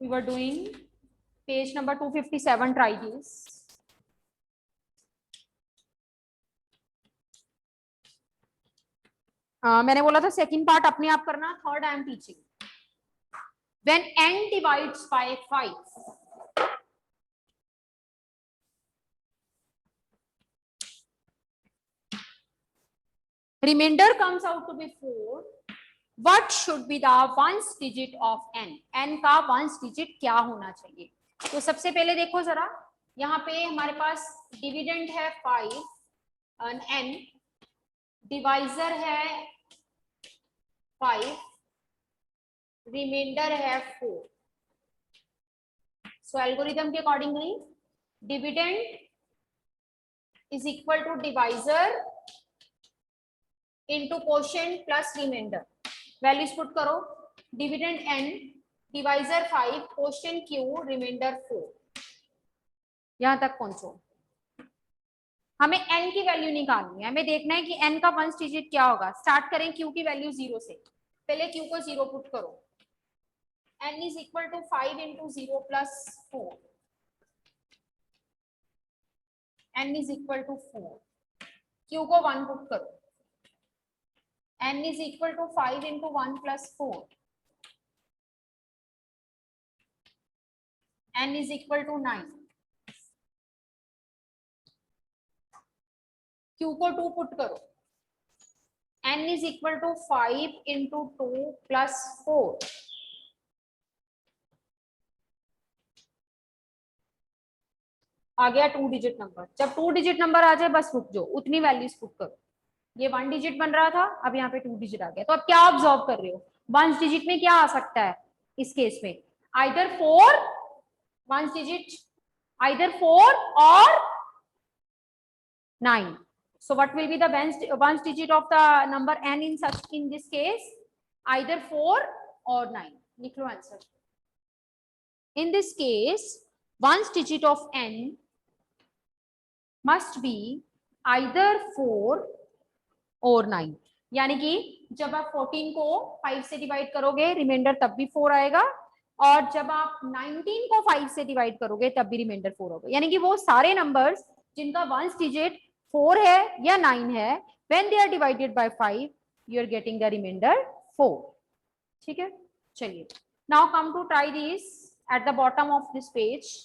we were doing page number 257. Try this. मैंने बोला था सेकंड पार्ट अपने आप करना, third I am teaching. When n divides by 5, remainder comes out to be 4. What should be the ones digit of n? n का ones digit क्या होना चाहिए? तो सबसे पहले देखो जरा, यहाँ पे हमारे पास डिविडेंड है 5 और n, डिवाइजर है 5, रिमाइंडर है 4. सो एल्गोरिथम के accordingly dividend is equal to divisor into quotient plus remainder. Values put करो. Dividend n, divisor 5, quotient q, remainder 4. यहां तक पहुंचो. हमें n की वैल्यू निकालनी है. हमें देखना है कि n का वंस डिजिट क्या होगा. स्टार्ट करें q की वैल्यू 0 से. पहले q को 0 पुट करो. n is equal to 5 into 0 plus 4. n is equal to 4. q को 1 पुट करो. n is equal to 5 into 1 plus 4. n is equal to 9. q को 2 पुट करो. n is equal to 5 into 2 plus 4. आ गया 2 digit number. जब 2 digit number आ जाए बस रुक जाओ, उतनी वैल्यूज पुट करो. ये 1 डिजिट बन रहा था, अब यहाँ पे 2 डिजिट आ गया. तो अब क्या ऑब्जर्व कर रहे हो? 1 डिजिट में क्या आ सकता है इस केस में? आइदर 4 1 डिजिट, आइदर 4 और 9. So what will be the ones digit of the number n in this case? Either 4 or 9. लिख लो answer. In this case, ones digit of n must be either 4 और 9. यानी कि जब आप 14 को 5 से डिवाइड करोगे रिमाइंडर तब भी 4 आएगा, और जब आप 19 को 5 से डिवाइड करोगे तब भी रिमाइंडर 4 होगा. यानी कि वो सारे नंबर्स जिनका वंस डिजिट 4 है या 9 है, when they are divided by 5 you are getting the remainder 4. ठीक है, चलिए. Now come to try this at the bottom of this page.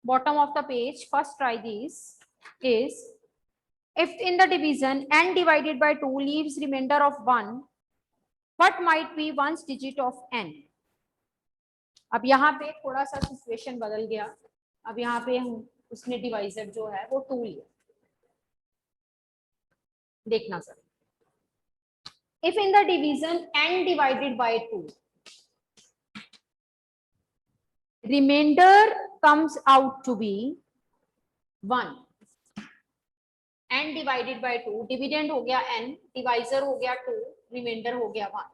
Bottom of the page, first try this is, if in the division n divided by 2 leaves remainder of 1, what might be ones digit of n? अब यहाँ पे थोड़ा सा situation बदल गया. अब यहाँ पे हम उसने डिवाइजर जो है वो 2 लिया. देखना sir. If in the division n divided by 2 remainder comes out to be 1, n divided by 2, dividend हो गया n, डिवाइजर हो गया 2, रिमाइंडर हो गया 1.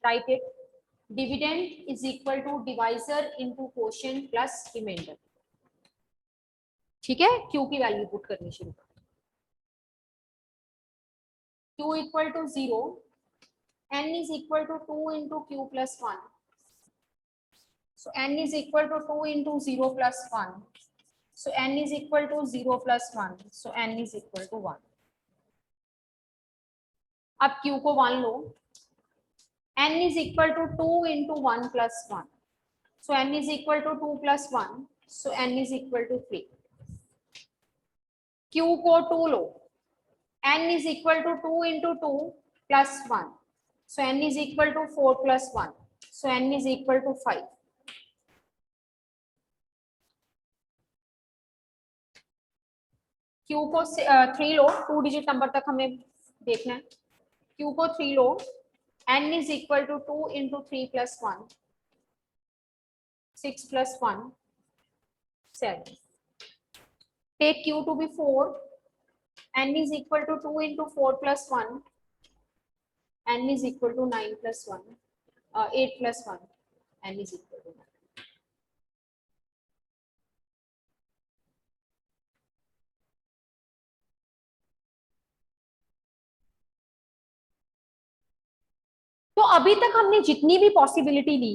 Write it. Dividend is equal to divisor into quotient plus remainder. ठीक है, q की value put करनी शुरू कर. q equal to 0, n is equal to 2 into q plus 1. So n is equal to 2 into 0 plus 1. So n is equal to 0 plus 1. So n is equal to 1. अब q को 1 लो. n is equal to 2 into 1 plus 1. So n is equal to 2 plus 1. So n is equal to 3. q को 2 लो. n is equal to 2 into 2 plus 1. So n is equal to 4 plus 1. So n is equal to 5. q को 3 लो. 2 digit number तक हमें देखना है. q को 3 लो. n is equal to 2 into 3 plus 1. 6 plus 1, 7. Take q to be 4. n is equal to 2 into 4 plus 1. n is equal to 9 plus 1. 8 plus 1. n is equal to 9. तो अभी तक हमने जितनी भी पॉसिबिलिटी ली,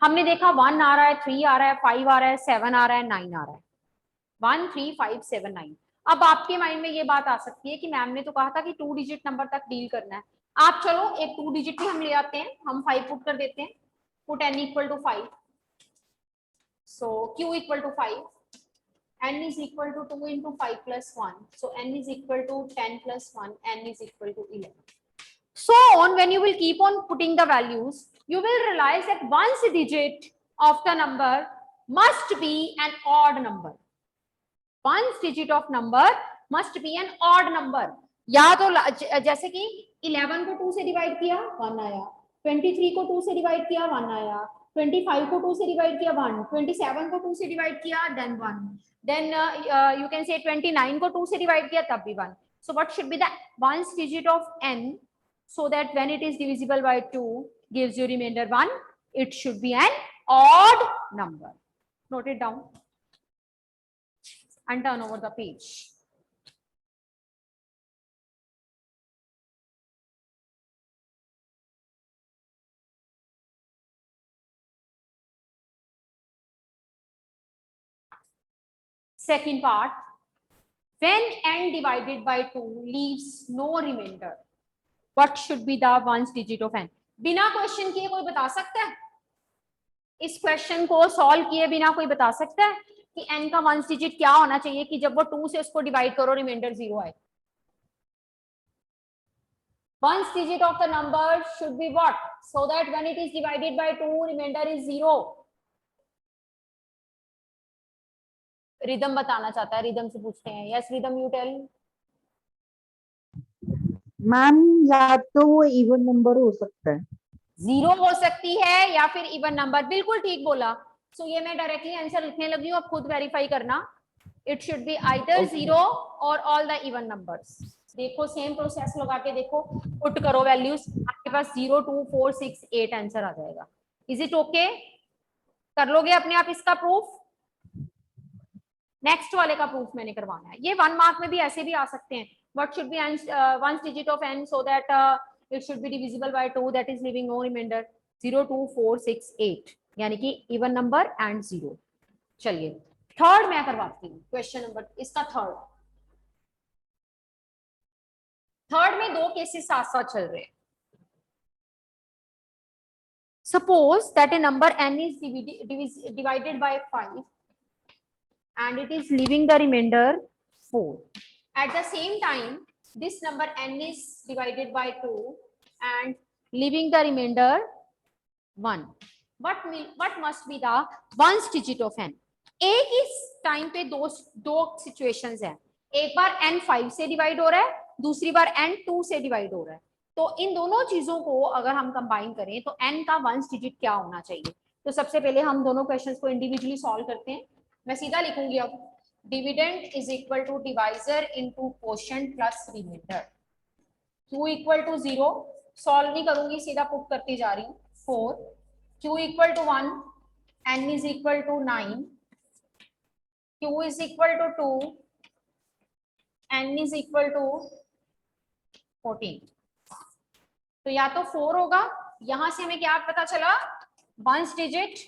हमने देखा 1 आ रहा है, 3 आ रहा है, 5 आ रहा है, 7 आ रहा है, 9 आ रहा है, 1 3 5 7 9। अब आपके माइंड में ये बात आ सकती है कि मैम ने तो कहा था कि 2 डिजिट नंबर तक डील करना है। आप चलो एक 2 डिजिट भी हम ले आते हैं, हम 5 पुट कर देते हैं, put n equal to 5, so q equal to 5, n is equal to 2 into 5 plus 1, so n is equal to 10 plus 1, n is equal to 11. So on, when you will keep on putting the values, you will realize that one's digit of the number must be an odd number. One's digit of number must be an odd number. या तो जैसे कि 11 को 2 से divide किया 1 आया, 23 को 2 से डिवाइड किया 1 आया, 25 को 2 से डिवाइड किया 1, 27 को 2 से डिवाइड किया then 1, then you can say 29 को 2 से डिवाइड किया तब भी 1. So what should be the ones digit of n, so that when it is divisible by 2 gives you remainder 1, it should be an odd number. Note it down and turn over the page. Second part, when n divided by 2 leaves no remainder, what should be the ones digit of n? बिना question किए कोई बता सकता है? इस question को solve किए बिना कोई बता सकता है कि n का वंस डिजिट क्या होना चाहिए कि जब वो 2 से उसको डिवाइड करो रिमाइंडर 0 आए? Ones digit of the number should be what, so that when it is divided by 2 remainder is 0. Rhythm बताना चाहता है, रिदम से पूछते हैं. Yes Rhythm, you tell. Ma'am या तो वो इवन नंबर हो सकता है, 0 हो सकती है या फिर इवन नंबर. बिल्कुल ठीक बोला. सो ये मैं डायरेक्टली आंसर लिखने लगी हूँ, अब खुद वेरीफाई करना. इट शुड बी आइदर 0 और ऑल द इवन नंबर्स. देखो सेम प्रोसेस लगा के देखो, पुट करो वैल्यूज, आपके पास 0 2 4 6 8 आंसर आ जाएगा. Is it okay? कर लोगे अपने आप इसका प्रूफ? नेक्स्ट वाले का प्रूफ मैंने करवाना है. ये 1 मार्क में भी ऐसे भी आ सकते हैं. What should be ones digit of n so that it should be divisible by 2 that is leaving no remainder. 0 2 4 6 8 यानी कि इवन नंबर एंड 0. चलिए थर्ड मैं करवाती हूँ. क्वेश्चन नंबर इसका थर्ड में 2 केसेस साथ साथ चल रहे हैं. Suppose that a number n is divided by 5 and it is leaving the remainder 4. At the same time, this number n is divided by 2 and leaving the remainder 1. What must be the ones digit of n? एक ही time पे दो situations हैं. एक बार n 5 से divide हो रहा है, दूसरी बार n 2 से डिवाइड हो रहा है. तो इन दोनों चीजों को अगर हम कंबाइन करें तो n का वंस डिजिट क्या होना चाहिए? तो सबसे पहले हम दोनों क्वेश्चंस को इंडिविजुअली सॉल्व करते हैं. मैं सीधा लिखूंगी अब, dividend is equal to divisor into quotient plus remainder. q equal to 0, solve नहीं करूंगी, सीधा पुट करती जा रही हूँ. 4, q equal to 1, n is equal to 9, q is equal to 2, n is equal to 14. तो या तो 4 होगा, यहां से हमें क्या पता चला, वंस डिजिट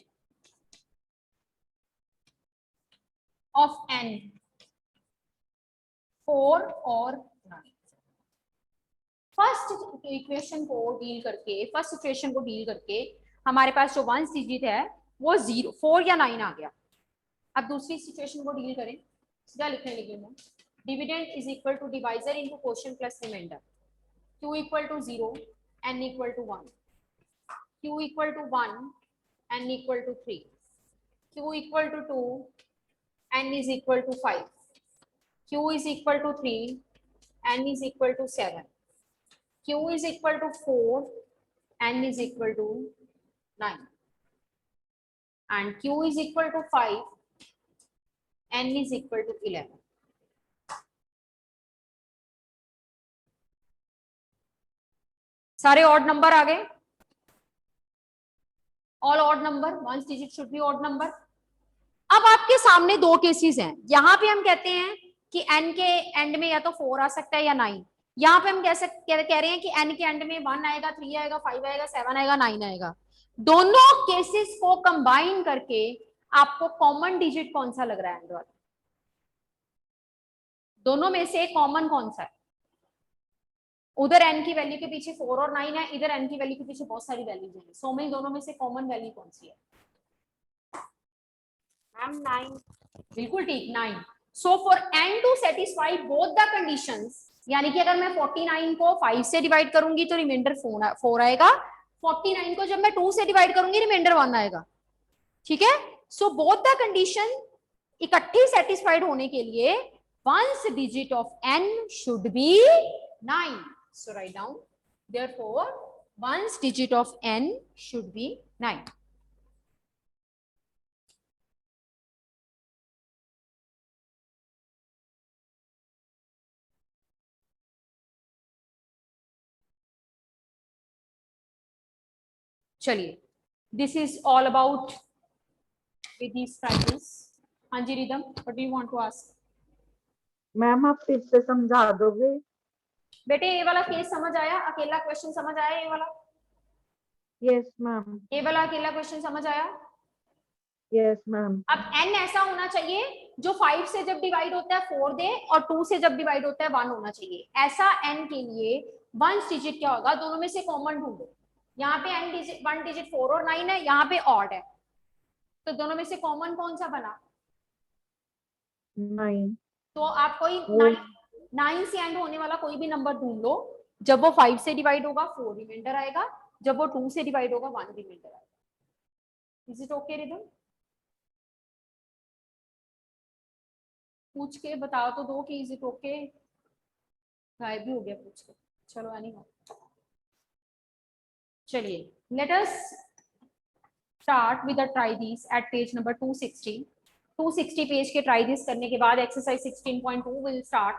ऑफ n 4 और 9. फर्स्ट इक्वेशन को डील करके, फर्स्ट सिचुएशन को डील करके हमारे पास जो वंस डिजिट है वो 0 4 या 9 आ गया. अब दूसरी सिचुएशन को डील करें, सीधा लिखने लगी मैं. Dividend is equal to divisor into quotient plus remainder. q equal to 0, n equal to 1, q equal to 1, n equal to 3, q equal to 2, n is equal to 5, q is equal to 3, n is equal to 7, q is equal to 4, n is equal to 9, and q is equal to 5, n is equal to 11. सारे odd number आ गए. All odd number, ones digit should be odd number. अब आपके सामने 2 cases हैं. यहां पे हम कहते हैं कि n के एंड में या तो 4 आ सकता है या 9. यहाँ पे हम कह रहे हैं कि n के एंड में 1 आएगा, 3 आएगा, 5 आएगा, 7 आएगा, 9 आएगा। दोनों केसेस को कंबाइन करके आपको कॉमन डिजिट कौन सा लग रहा है एंड वाला? दोनों में से कॉमन कौन सा है? उधर n की वैल्यू के पीछे 4 और 9 है, इधर n की वैल्यू के पीछे बहुत सारी वैल्यूज हैं। सो में दोनों में से कॉमन वैल्यू कौन सी है? मैम 9। बिल्कुल ठीक, 9। So for n to satisfy both the conditions, यानी कि अगर मैं 49 को 5 से डिवाइड करूंगी तो रिमाइंडर 4 आएगा, 49 को जब मैं 2 से डिवाइड करूंगी रिमाइंडर 1 आएगा। ठीक है, सो बोथ द कंडीशन इकट्ठी सेटिस्फाइड होने के लिए once digit of n should be 9। So write down, therefore once digit of n should be 9। चलिए, this is all about with these prizes. हाँ जी Ridham, what do you want to ask? Ma'am आप फिर से समझा दोगे? बेटे ये वाला केस समझ आया? अकेला क्वेश्चन समझ आया? ये वाला, यस मैम। ये वाला अकेला क्वेश्चन समझ आया? Yes ma'am. अब n ऐसा होना चाहिए जो 5 से जब डिवाइड होता है 4 दे और 2 से जब डिवाइड होता है 1 होना चाहिए। ऐसा n के लिए वंस डिजिट क्या होगा? दोनों में से कॉमन ढूंढो। यहाँ पे n डिजिट 1 डिजिट 4 और 9 है, यहाँ पे ऑड है, तो दोनों में से कॉमन कौन सा बना? 9। तो आप कोई 9 से एंड होने वाला कोई भी नंबर ढूंढ लो। जब वो 5 से डिवाइड होगा 4 रिमाइंडर आएगा, जब वो 2 से डिवाइड होगा 1 रिमाइंडर आएगा। Is it okay rhythm? पूछ के बताओ तो दो कि इज इट ओके। गायब भी हो गया पूछ के। चलो एनीहाउ, चलिए let us start with the try this eight page number 260। 260 page के ट्राई दिस करने के बाद exercise 16.2 will start.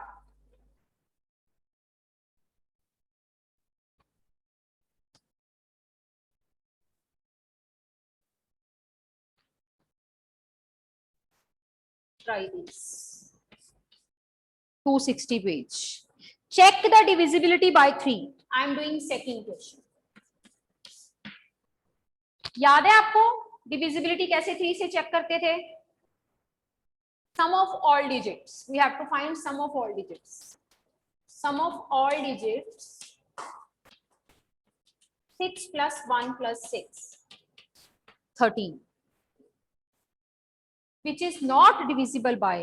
Try this. 260 page. Check the divisibility by 3. I am doing second question. याद है आपको डिविजिबिलिटी कैसे 3 से चेक करते थे? Sum of all digits. We have to find sum of all digits. Sum of all digits 6 plus 1 plus 6 13, which is not divisible by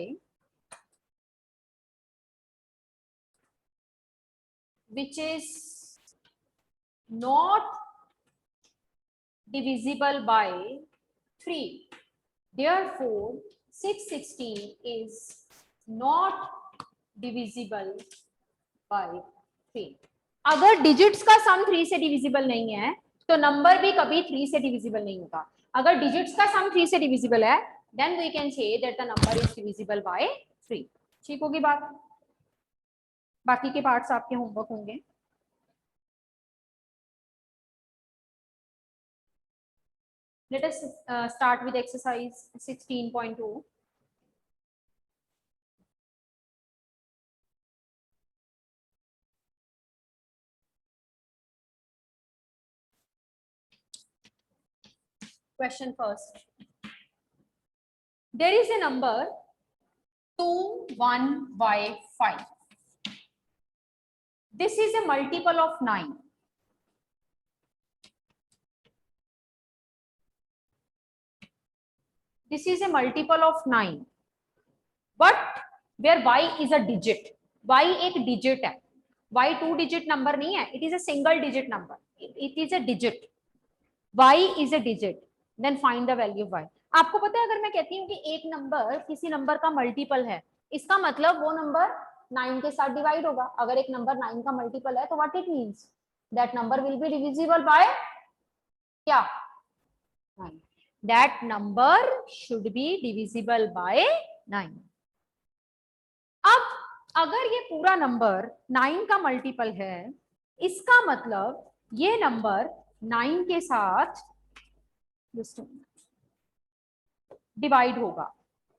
divisible by 3. Therefore 616 is not divisible by 3. अगर digits का सम 3 से divisible नहीं है तो number भी कभी 3 से divisible नहीं होगा। अगर डिजिट्स का सम 3 से डिविजिबल है then we can say that the number is divisible by 3। ठीक होगी बात? बाकी के पार्ट्स आपके होमवर्क होंगे। Let us start with exercise 16.2. Question first. There is a number 2, 1 by 5. This is a multiple of 9. This is a multiple of 9. But where y is a digit. Y एक digit है. Y 2 digit number नहीं है. It is a single digit number. It is a digit. Y is a digit. Then find the value of y. आपको पता है अगर मैं कहती हूँ कि एक नंबर किसी नंबर का मल्टीपल है, इसका मतलब वो नंबर 9 के साथ डिवाइड होगा। अगर एक नंबर 9 का मल्टीपल है तो what it means? That number will be divisible bye क्या? 9. That number should be divisible by 9. अब अगर ये पूरा नंबर 9 का मल्टीपल है, इसका मतलब ये नंबर 9 के साथ डिवाइड होगा।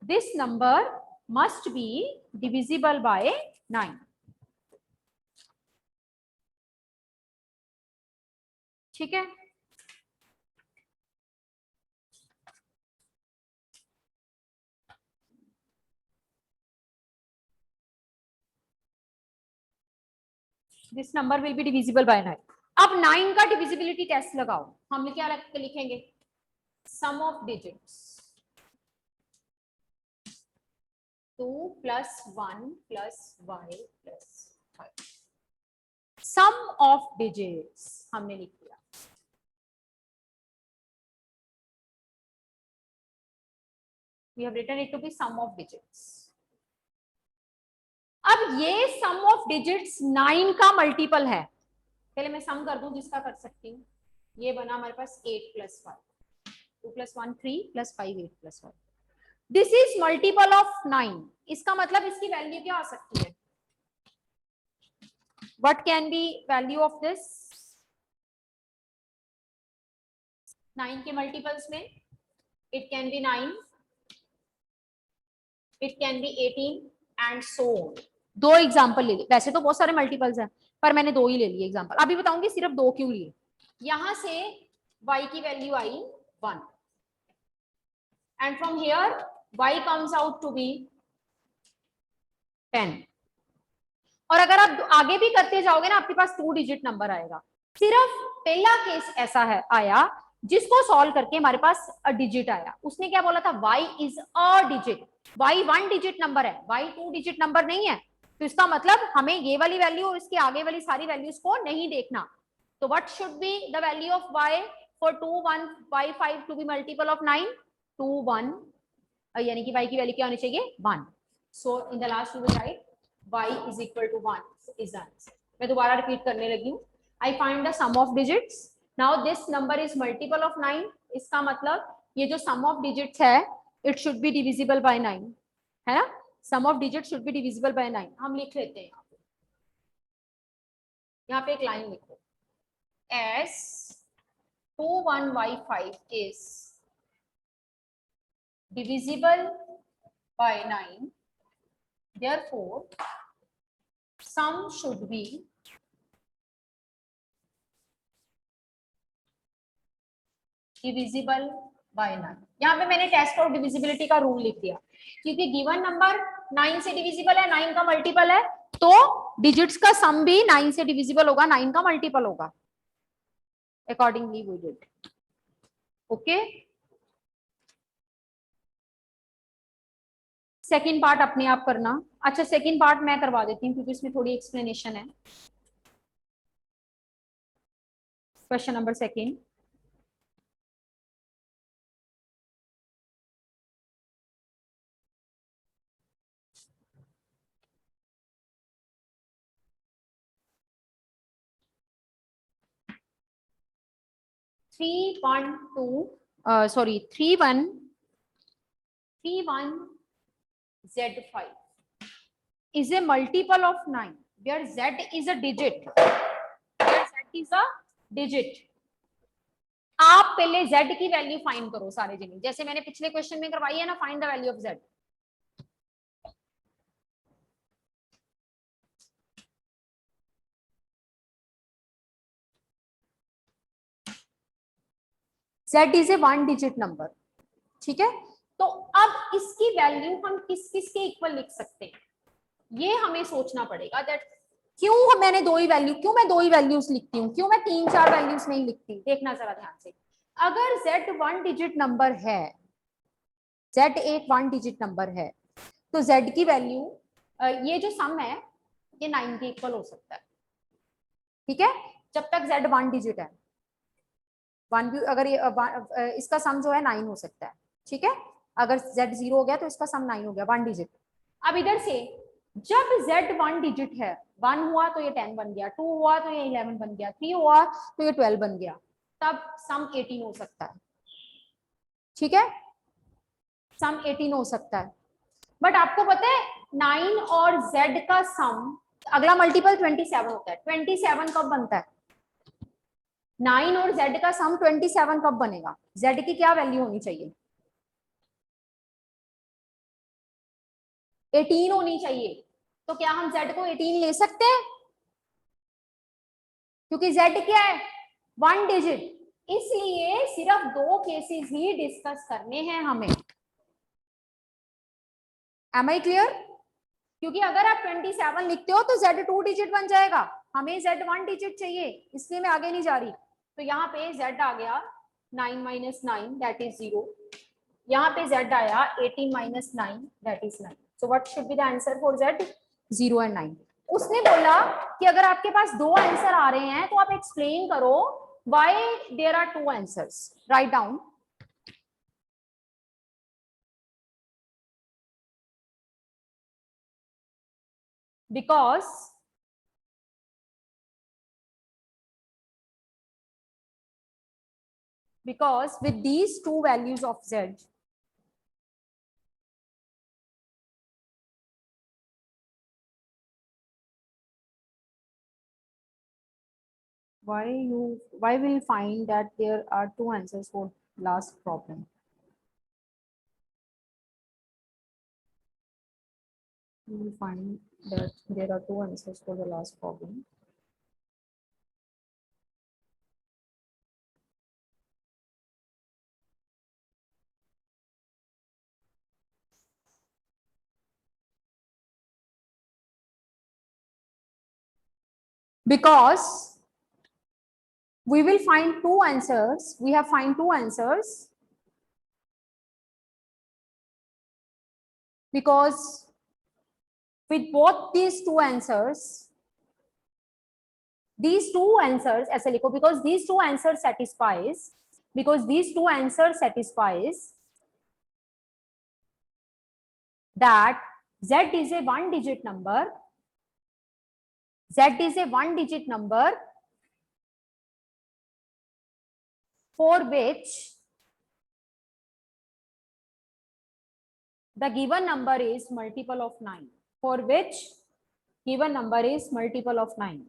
This number must be divisible bye 9। ठीक है, this number will be divisible bye 9। अब 9 का डिविजिबिलिटी टेस्ट लगाओ। हम क्या लिखेंगे? Sum of digits 2 + 1 + y + 5। Sum of digits हमने लिख दिया। We have written it to be sum of digits. अब ये सम ऑफ डिजिट्स 9 का मल्टीपल है। पहले मैं सम कर दूं जिसका कर सकती हूँ। ये बना हमारे पास 8 + 5, 2 + 1 3 + 5 8 + 1। This is multiple of 9। इसका मतलब इसकी वैल्यू क्या आ सकती है? What can be value of this? 9 के मल्टीपल्स में it can be 9, it can be 18 and so on. दो एग्जांपल ले लिए, वैसे तो बहुत सारे मल्टीपल्स हैं पर मैंने दो ही ले लिए एग्जांपल। अभी बताऊंगी सिर्फ दो क्यों लिए। यहां से y की वैल्यू आई 1 and from here y comes out to be 10। और अगर आप आगे भी करते जाओगे ना आपके पास 2 डिजिट नंबर आएगा। सिर्फ पहला केस ऐसा है आया जिसको सॉल्व करके हमारे पास अ डिजिट आया। उसने क्या बोला था? y is a digit. y 1 digit number है, y 2 डिजिट नंबर नहीं है। तो इसका मतलब हमें ये वाली वैल्यू और इसके आगे वाली सारी वैल्यूज को नहीं देखना। तो what should be the value of y for 2 1 y 5 to be multiple of 9? 2 1 यानी कि y की वैल्यू क्या होनी चाहिए? 1। So in the last we will write y is equal to 1 is the answer। मैं दोबारा रिपीट करने लगी हूँ। I find the sum of digits. Now this number is multiple of 9। इसका मतलब ये जो sum of digits है it should be divisible by 9, है ना? Sum of digits should be divisible by 9। हम लिख लेते हैं यहाँ पे एक लाइन लिखो, as 21y5 is divisible by 9, therefore sum should be divisible by 9। यहाँ पे मैंने टेस्ट ऑफ डिविजिबिलिटी का रूल लिख दिया क्योंकि गिवन नंबर 9 से डिविजिबल है, 9 का मल्टीपल है, तो डिजिट्स का सम भी 9 से डिविजिबल होगा, 9 का मल्टीपल होगा। Accordingly we did. Okay, second part अपने आप करना। अच्छा, सेकेंड पार्ट मैं करवा देती हूँ क्योंकि इसमें थोड़ी एक्सप्लेनेशन है। Question number second, three one two sorry 3 1 Z5 is a multiple of 9 where Z is a digit, where Z is a digit। आप पहले Z की वैल्यू फाइंड करो सारे जने, जैसे मैंने पिछले क्वेश्चन में करवाई है ना, find the value of Z। Z is a 1 digit number, ठीक है? तो अब इसकी वैल्यू हम किस किस के इक्वल लिख सकते हैं, ये हमें सोचना पड़ेगा। दैट क्यों मैंने दो ही वैल्यू, क्यों मैं दो ही वैल्यूज लिखती हूँ, क्यों मैं 3 4 वैल्यूज नहीं लिखती? देखना जरा ध्यान से। अगर Z 1 डिजिट नंबर है, Z एक 1 डिजिट नंबर है, तो Z की वैल्यू, ये जो सम है ये 9 के इक्वल हो सकता है, ठीक है? जब तक Z 1 डिजिट है, वन भी अगर ये इसका सम जो है 9 हो सकता है, ठीक है? अगर Z 0 हो गया तो इसका सम 9 हो गया, 1 डिजिट। अब इधर से जब Z 1 डिजिट है, 1 हुआ तो ये 10 बन गया, 2 हुआ तो ये 11 बन गया, 3 हुआ तो ये 12 बन गया, तब सम 18 हो सकता है, ठीक है? सम 18 हो सकता है। बट आपको पता है 9 और Z का सम, अगला मल्टीपल 27 होता है। 27 कब बनता है? 9 और Z का सम 27 कब बनेगा? Z की क्या वैल्यू होनी चाहिए? 18 होनी चाहिए। तो क्या हम Z को 18 ले सकते हैं? क्योंकि Z क्या है? 1 डिजिट, इसलिए सिर्फ 2 केसेस ही डिस्कस करने हैं हमें। Am I clear? क्योंकि अगर आप 27 लिखते हो तो Z 2 डिजिट बन जाएगा, हमें Z 1 डिजिट चाहिए, इसलिए मैं आगे नहीं जा रही। तो यहाँ पे Z आ गया 9 - 9 दैट इज 0, यहाँ पे Z आया 18 - 9 that is 9। So what should be the answer for Z? 0 and 9। उसने बोला कि अगर आपके पास 2 आंसर आ रहे हैं तो आप एक्सप्लेन करो why there are 2 answers. Write down. Because with these two values of Z, why will find that there are 2 answers for last problem? We will find that there are 2 answers for the last problem. Because we will find 2 answers, we have find 2 answers because with both these 2 answers, ऐसे लिखो, because these two answers satisfies, that Z is a 1 digit number, for which the given number is multiple of 9, for which given number is multiple of 9.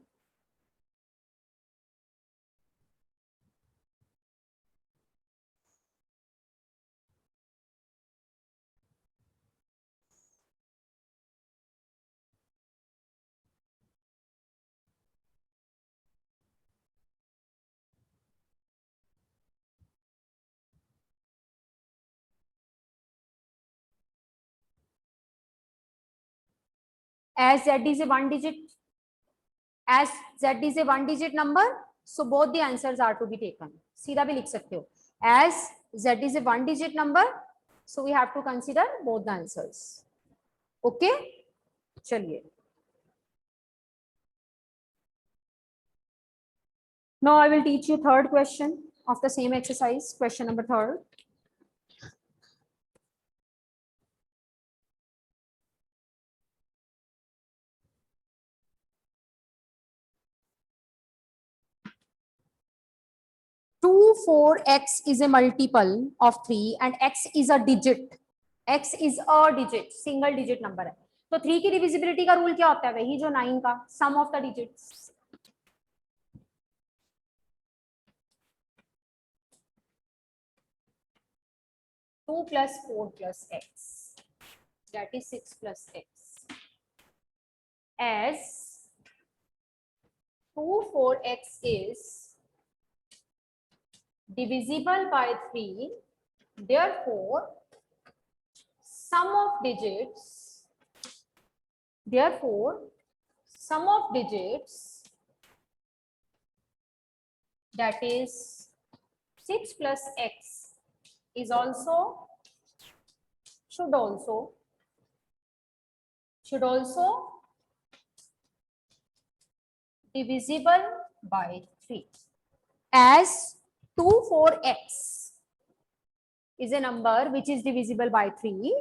As Z is a 1 digit number, so both the answers are to be taken. सीधा भी लिख सकते हो, as Z is a 1 digit number, so we have to consider both the answers. Okay, चलिए. Now I will teach you third question of the same exercise, question number 3. Two 4x is a multiple of 3 and x is a digit. X is a digit, single digit number है. तो 3 की divisibility का rule क्या होता है? वही जो 9 का, सम of the digits. 2 plus 4 plus x, that is 6 plus x. As 2 4x is divisible by 3, therefore sum of digits, that is 6 plus x is also should also divisible by 3. As 2 4x is a number which is divisible by 3,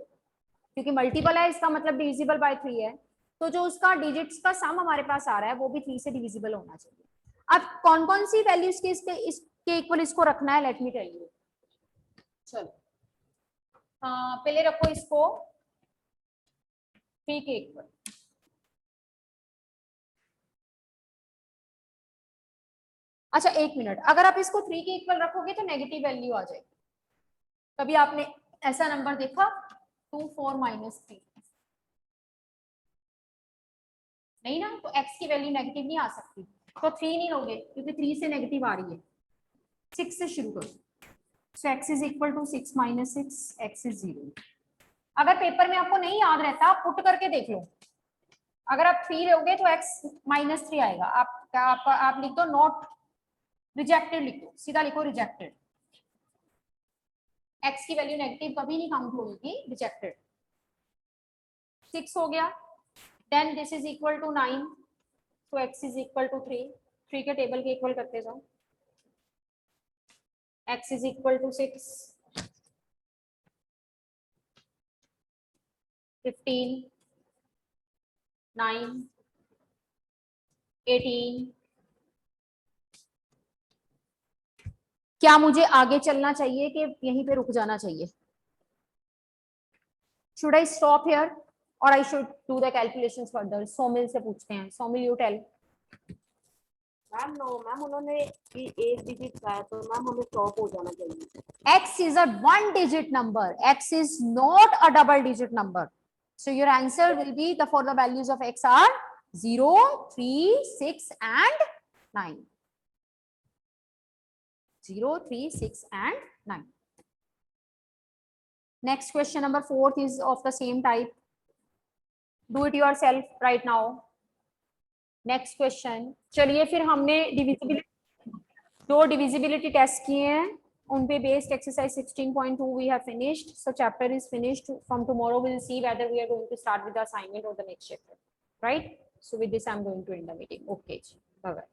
क्योंकि multiple है इसका मतलब divisible by 3 है, तो जो उसका digits का सम हमारे पास आ रहा है वो भी 3 से डिविजिबल होना चाहिए. अब कौन कौन सी वैल्यूज के इसके इक्वल इसको रखना है, लेट मी टेल यू. चलो पहले रखो इसको 3 के इक्वल. अच्छा एक मिनट, अगर आप इसको 3 के इक्वल रखोगे तो नेगेटिव वैल्यू आ जाएगी. कभी आपने ऐसा नंबर देखा 2 4 - 3? नहीं ना, तो x की वैल्यू नेगेटिव नहीं आ सकती. तो 3 नहीं लोगे क्योंकि 3 से नेगेटिव आ रही है. 6 से शुरू करो. So x is equal to 6 minus 6, x is 0. अगर पेपर में आपको नहीं याद रहता पुट करके देख लो. अगर आप 3 लोगे तो x minus 3 आएगा. आप लिख दो नॉट रिजेक्टेड, लिख दो, सीधा लिखो रिजेक्टेड. x की वैल्यू नेगेटिव कभी नहीं काउंट होगी, रिजेक्टेड. 6 हो गया. Then this is equal to 9, so x is equal to 3. 3 के टेबल के इक्वल करते जाओ. x is equal to 6, 15, 9, 18. क्या मुझे आगे चलना चाहिए कि यहीं पे रुक जाना चाहिए? Should I stop here or I should do the calculations further? Somil से पूछते हैं. Somil, you tell. Ma'am no ma'am, उन्होंने एक डिजिट कहा तो मैम हमें स्टॉप हो जाना चाहिए. X is a one digit number. X is not a double digit number. So your answer will be for the values of X are 0, 3, 6 and 9. 0, 3, 6 and 9. Next question number 4 is of the same type. Do it yourself right now. Next question. चलिए फिर हमने दो divisibility test किए हैं, उन पे based exercise 16.2 we have finished. So chapter is finished. From tomorrow we will see whether we are going to start with the assignment or the next chapter. Right? So with this I'm going to end the meeting. Okay. Bye bye.